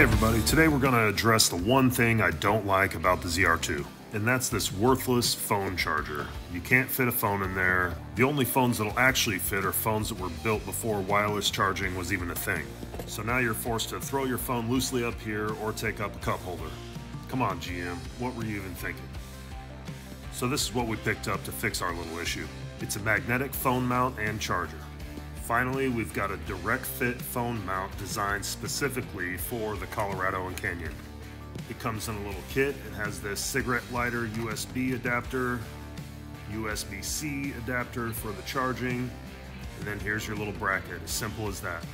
everybody, today we're going to address the one thing I don't like about the ZR2, and that's this worthless phone charger. You can't fit a phone in there. The only phones that'll actually fit are phones that were built before wireless charging was even a thing. So now you're forced to throw your phone loosely up here or take up a cup holder. Come on, GM, what were you even thinking? So this is what we picked up to fix our little issue. It's a magnetic phone mount and charger. Finally, we've got a direct fit phone mount designed specifically for the Colorado and Canyon. It comes in a little kit. It has this cigarette lighter USB adapter, USB-C adapter for the charging, and then here's your little bracket, as simple as that.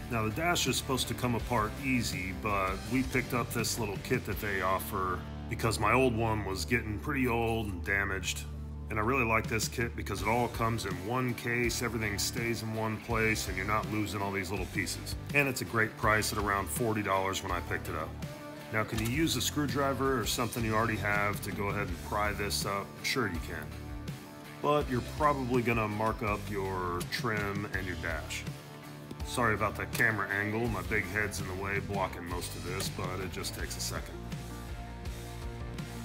Now the dash is supposed to come apart easy, but we picked up this little kit that they offer because my old one was getting pretty old and damaged. And I really like this kit because it all comes in one case, everything stays in one place, and you're not losing all these little pieces. And it's a great price at around $40 when I picked it up. Now, can you use a screwdriver or something you already have to go ahead and pry this up? Sure you can. But you're probably gonna mark up your trim and your dash. Sorry about that camera angle, my big head's in the way blocking most of this, but it just takes a second.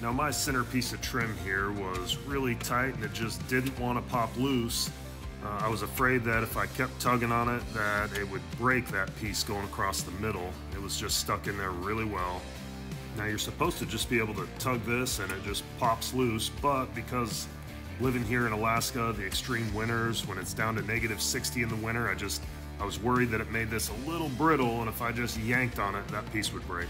Now my center piece of trim here was really tight and it just didn't want to pop loose. I was afraid that if I kept tugging on it that it would break that piece going across the middle. It was just stuck in there really well. Now you're supposed to just be able to tug this and it just pops loose, but because living here in Alaska, the extreme winters, when it's down to -60 in the winter, I was worried that it made this a little brittle, and if I just yanked on it, that piece would break.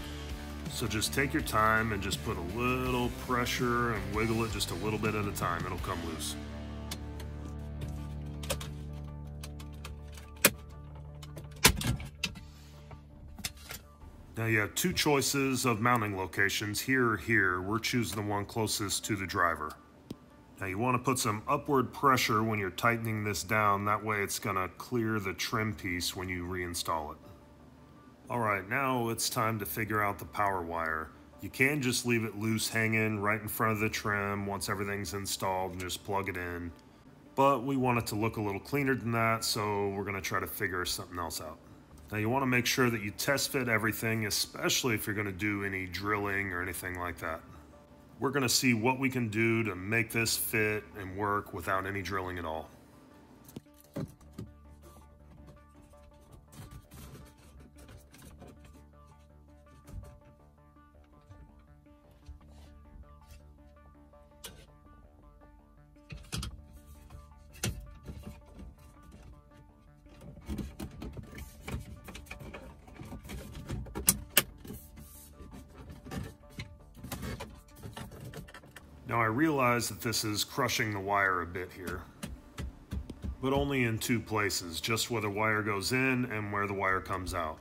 So just take your time and just put a little pressure and wiggle it just a little bit at a time. It'll come loose. Now you have two choices of mounting locations, here or here. We're choosing the one closest to the driver. Now you want to put some upward pressure when you're tightening this down. That way it's going to clear the trim piece when you reinstall it. Alright, now it's time to figure out the power wire. You can just leave it loose hanging right in front of the trim once everything's installed and just plug it in. But we want it to look a little cleaner than that, so we're going to try to figure something else out. Now you want to make sure that you test fit everything, especially if you're going to do any drilling or anything like that. We're going to see what we can do to make this fit and work without any drilling at all. Now I realize that this is crushing the wire a bit here, but only in two places, just where the wire goes in and where the wire comes out.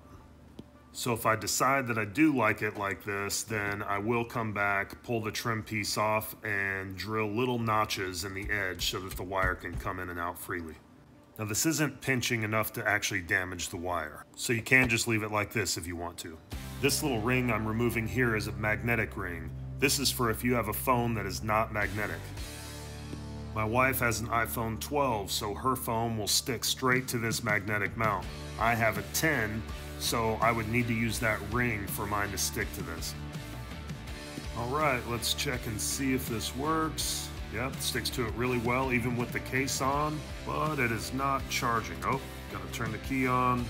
So if I decide that I do like it like this, then I will come back, pull the trim piece off, and drill little notches in the edge so that the wire can come in and out freely. Now this isn't pinching enough to actually damage the wire, so you can just leave it like this if you want to. This little ring I'm removing here is a magnetic ring. This is for if you have a phone that is not magnetic. My wife has an iPhone 12, so her phone will stick straight to this magnetic mount. I have a 10, so I would need to use that ring for mine to stick to this. Alright, let's check and see if this works. Yep, it sticks to it really well, even with the case on, but it is not charging. Oh, gotta turn the key on.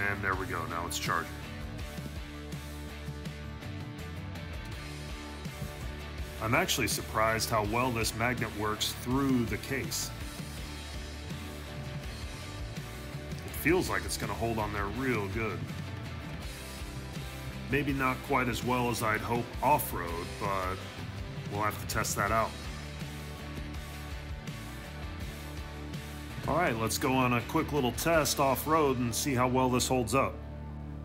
And there we go, now it's charging. I'm actually surprised how well this magnet works through the case. It feels like it's going to hold on there real good. Maybe not quite as well as I'd hope off-road, but we'll have to test that out. Alright, let's go on a quick little test off-road and see how well this holds up.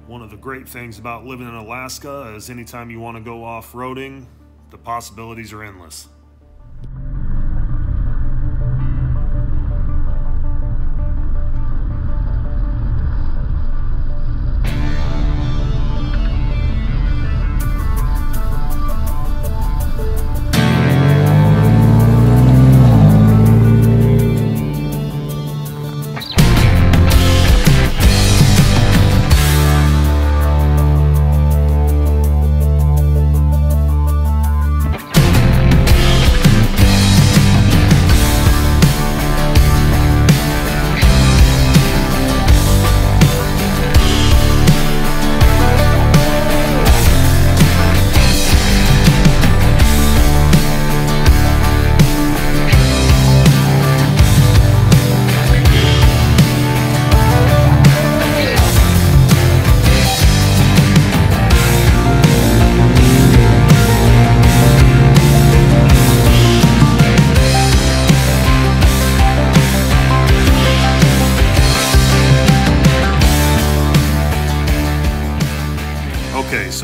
One of the great things about living in Alaska is anytime you want to go off-roading, the possibilities are endless.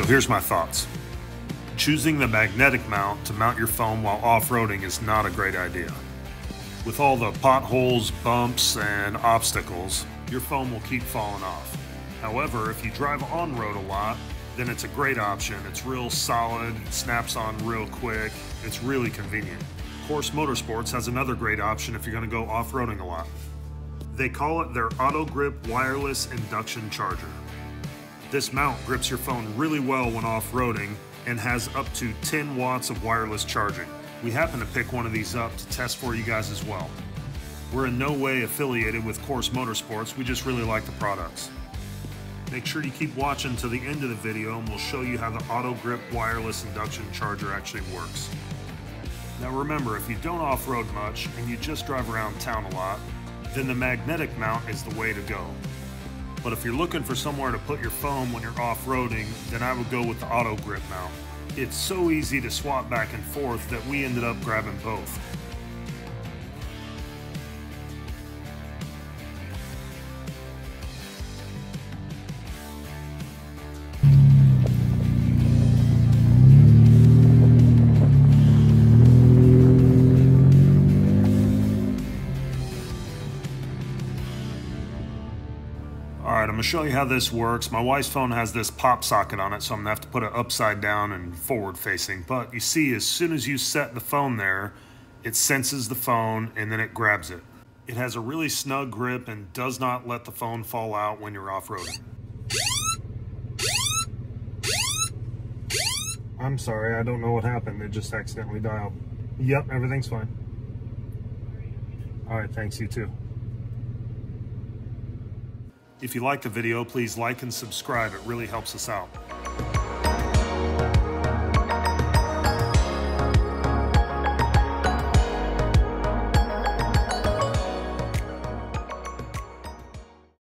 So here's my thoughts. Choosing the magnetic mount to mount your phone while off-roading is not a great idea. With all the potholes, bumps, and obstacles, your phone will keep falling off. However, if you drive on-road a lot, then it's a great option. It's real solid, it snaps on real quick, it's really convenient. Of course, Motorsports has another great option if you're going to go off-roading a lot. They call it their Auto Grip Wireless Induction Charger. This mount grips your phone really well when off-roading and has up to 10 watts of wireless charging. We happen to pick one of these up to test for you guys as well. We're in no way affiliated with Course Motorsports, we just really like the products. Make sure you keep watching to the end of the video and we'll show you how the Auto Grip Wireless Induction Charger actually works. Now remember, if you don't off-road much and you just drive around town a lot, then the magnetic mount is the way to go. But if you're looking for somewhere to put your phone when you're off-roading, then I would go with the Auto Grip mount. It's so easy to swap back and forth that we ended up grabbing both. Alright, I'm going to show you how this works. My wife's phone has this pop socket on it, so I'm going to have to put it upside down and forward facing. But you see, as soon as you set the phone there, it senses the phone and then it grabs it. It has a really snug grip and does not let the phone fall out when you're off-roading. I'm sorry, I don't know what happened. It just accidentally dialed. Yep, everything's fine. Alright, thanks, you too. If you like the video, please like and subscribe. It really helps us out.